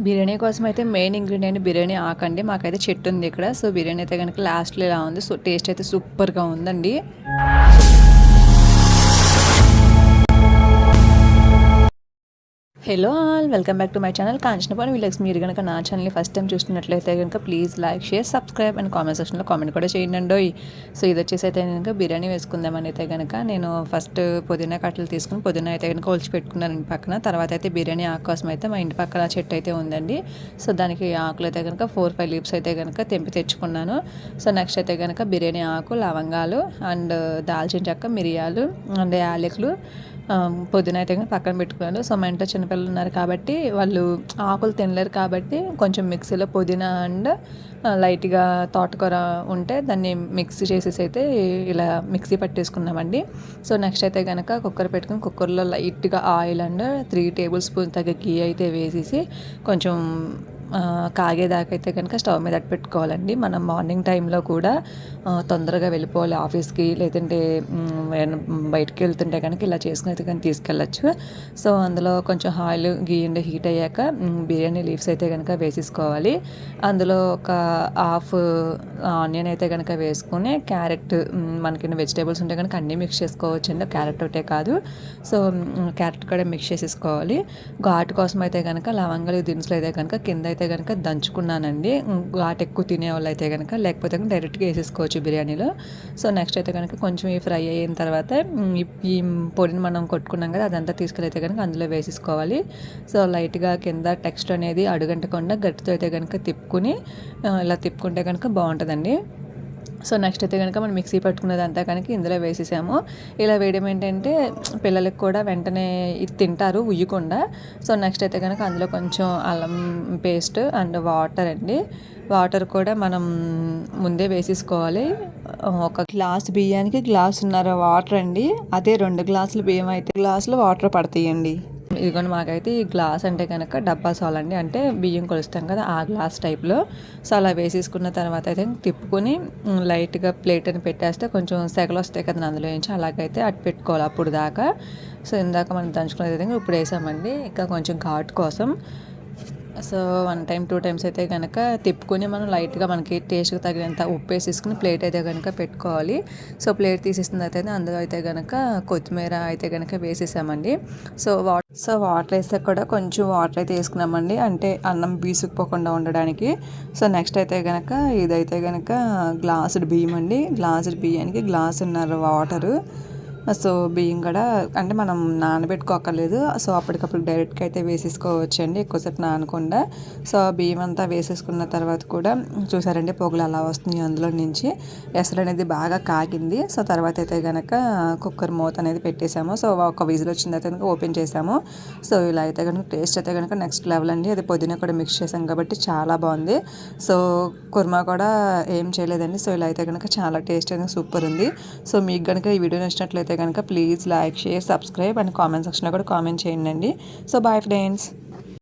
బిర్యానీ కోసం అయితే main ingredient biryani ఆకండి. మాకైతే చెట్టు ఉంది ఇక్కడ. సో బిర్యానీ అయితే కనుక లాస్ట్లో ఇలా ఉంది. సో టేస్ట్ అయితే సూపర్గా ఉందండి. Hello all, welcome back to my channel Kanchanapani village. మీరు కనుక నా ఛానల్ని ఫస్ట్ టైం చూస్తున్నట్లయితే కనుక please like, share, subscribe and comment సెక్షన్లో కామెంట్ కూడా చేయండి. సో ఇది వచ్చేసి అయితే కనుక బిర్యానీ వేసుకుందామని అయితే కనుక నేను ఫస్ట్ పుదీనా కట్టలు తీసుకుని పుదీనా అయితే కనుక ఒలిచి పెట్టుకున్నాను ఇంటి పక్కన. తర్వాత అయితే బిర్యానీ ఆకు కోసం అయితే మా ఇంటి పక్కన చెట్టు అయితే ఉందండి. సో దానికి ఆకులు అయితే కనుక 4-5 లీవ్స్ అయితే కనుక తెంపి తెచ్చుకున్నాను. సో నెక్స్ట్ అయితే కనుక బిర్యానీ ఆకు, లవంగాలు అండ్ దాల్చిన చెక్క, మిరియాలు అండ్ యాలకులు, పుదీనా అయితే పక్కన పెట్టుకున్నాను. సో మా ఇంట్లో చిన్నపిల్లలు ఉన్నారు కాబట్టి వాళ్ళు ఆకులు తినలేరు కాబట్టి కొంచెం మిక్సీలో పుదీనా అండ్ లైట్గా తోటకూర ఉంటే దాన్ని మిక్సీ చేసేసి అయితే ఇలా మిక్సీ పట్టేసుకున్నామండి. సో నెక్స్ట్ అయితే కనుక కుక్కర్ పెట్టుకుని కుక్కర్లో లైట్గా ఆయిల్ అండ్ 3 టేబుల్ స్పూన్ తగ్గ గీ అయితే వేసేసి కొంచెం కాగేదాకా అయితే కనుక స్టవ్ మీద పెట్టుకోవాలండి. మనం మార్నింగ్ టైంలో కూడా తొందరగా వెళ్ళిపోవాలి ఆఫీస్కి, లేదంటే బయటకు వెళ్తుంటే కనుక ఇలా చేసుకుని అయితే కానీ తీసుకెళ్ళచ్చు. సో అందులో కొంచెం ఆయిల్ గీయండి హీట్ అయ్యాక బిర్యానీ లీవ్స్ అయితే కనుక వేసేసుకోవాలి. అందులో ఒక హాఫ్ ఆనియన్ అయితే కనుక వేసుకొని క్యారెట్, మనకి వెజిటేబుల్స్ ఉంటే కనుక అన్నీ మిక్స్ చేసుకోవచ్చండి, క్యారెట్ ఒకటే కాదు. సో క్యారెట్ కూడా మిక్స్ చేసేసుకోవాలి. ఘాటు కోసం అయితే కనుక లవంగాలు దినుసులు అయితే కనుక కింద అయితే కనుక దంచుకున్నానండి. ఘాటు ఎక్కువ తినేవాళ్ళు అయితే కనుక, లేకపోతే డైరెక్ట్గా వేసేసుకోవచ్చు బిర్యానీలో. సో నెక్స్ట్ అయితే కనుక కొంచెం ఈ ఫ్రై అయిన తర్వాత ఈ పొడిని మనం కొట్టుకున్నాం కదా, అదంతా తీసుకెళ్ళి అయితే కనుక అందులో వేసేసుకోవాలి. సో లైట్గా కింద టెక్స్చర్ అనేది అడుగంటకుండా గట్టితో అయితే కనుక తిప్పుకుని ఇలా తిప్పుకుంటే కనుక బాగుంటుందండి. సో నెక్స్ట్ అయితే కనుక మనం మిక్సీ పట్టుకున్నదంతా కనుక ఇందులో వేసేసాము. ఇలా వేయడం ఏంటంటే పిల్లలకి కూడా వెంటనే ఇది తింటారు ఉయ్యకుండా. సో నెక్స్ట్ అయితే కనుక అందులో కొంచెం అల్లం పేస్ట్ అండ్ వాటర్ అండి. వాటర్ కూడా మనం ముందే వేసేసుకోవాలి. ఒక గ్లాస్ బియ్యానికి గ్లాసున్నర వాటర్ అండి. అదే 2 గ్లాసులు బియ్యం అయితే గ్లాసులు వాటర్ పడతాయండి. ఇదిగోండి మాకైతే ఈ గ్లాస్ అంటే కనుక డబ్బా సాలండి, అంటే బియ్యం కొలుస్తాం కదా ఆ గ్లాస్ టైప్లో. సో అలా వేసేసుకున్న తర్వాత అయితే తిప్పుకొని లైట్గా ప్లేట్ అని పెట్టేస్తే కొంచెం సెగలు వస్తాయి కదా అందులో నుంచి, అలాగైతే అటు పెట్టుకోవాలి అప్పుడు దాకా. సో ఇందాక మనం దంచుకునేది అయితే ఇప్పుడు వేసామండి ఇంకా కొంచెం ఘాటు కోసం. సో 1 టైం 2 టైమ్స్ అయితే కనుక తిప్పుకొని మనం లైట్గా మనకి టేస్ట్కి తగినంత ఉప్పు వేసేసుకుని ప్లేట్ అయితే కనుక పెట్టుకోవాలి. సో ప్లేట్ తీసేసిన అయితే అందులో అయితే కనుక కొత్తిమీర అయితే కనుక వేసేసామండి. సో వాటర్ వేస్తే కూడా కొంచెం వాటర్ అయితే వేసుకున్నామండి, అంటే అన్నం బీసుకుపోకుండా ఉండడానికి. సో నెక్స్ట్ అయితే కనుక ఇదైతే కనుక గ్లాసుడు బియ్యం అండి. గ్లాసుడు బియ్యానికి గ్లాసున్నర వాటరు. సో బియ్యం కూడా అంటే మనం నానబెట్టుకోకర్లేదు. సో అప్పటికప్పుడు డైరెక్ట్గా అయితే వేసేసుకోవచ్చండి, ఎక్కువసేపు నానకుండా. సో బియ్యం అంతా వేసేసుకున్న తర్వాత కూడా చూసారండి పొగలు అలా వస్తుంది అందులో నుంచి. ఎసరు అనేది బాగా కాగింది. సో తర్వాత అయితే కనుక కుక్కర్ మూత అనేది పెట్టేసాము. సో ఒక విజిల్ వచ్చిన తర్వాత కనుక ఓపెన్ చేసాము. సో ఇలా అయితే కనుక టేస్ట్ అయితే కనుక నెక్స్ట్ లెవెల్ అండి. అది పుదీనా కూడా మిక్స్ చేసాం కాబట్టి చాలా బాగుంది. సో కుర్మా కూడా ఏం చేయలేదండి. సో ఇలా అయితే కనుక చాలా టేస్ట్ అనేది సూపర్ ఉంది. సో మీకు కనుక ఈ వీడియో నచ్చినట్లయితే కనుక please like, share, subscribe and comment సెక్షన్లో కూడా కామెంట్ చేయండి. So bye friends.